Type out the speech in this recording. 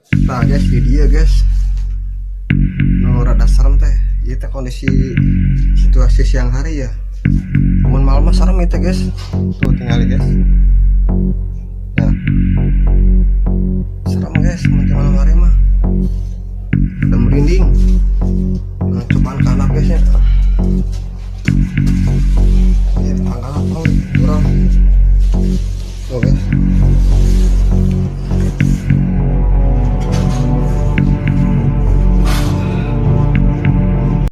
Nah guys, di dia guys, nu rada serem teh. Ieu teh kondisi situasi siang hari ya. Mun malam mah serem itu guys. Tuh tinggal guys. Ya, serem guys, mun malam hari mah. Ada merinding. Nah, cobaan kanap guys ya. Ini tanggal apa?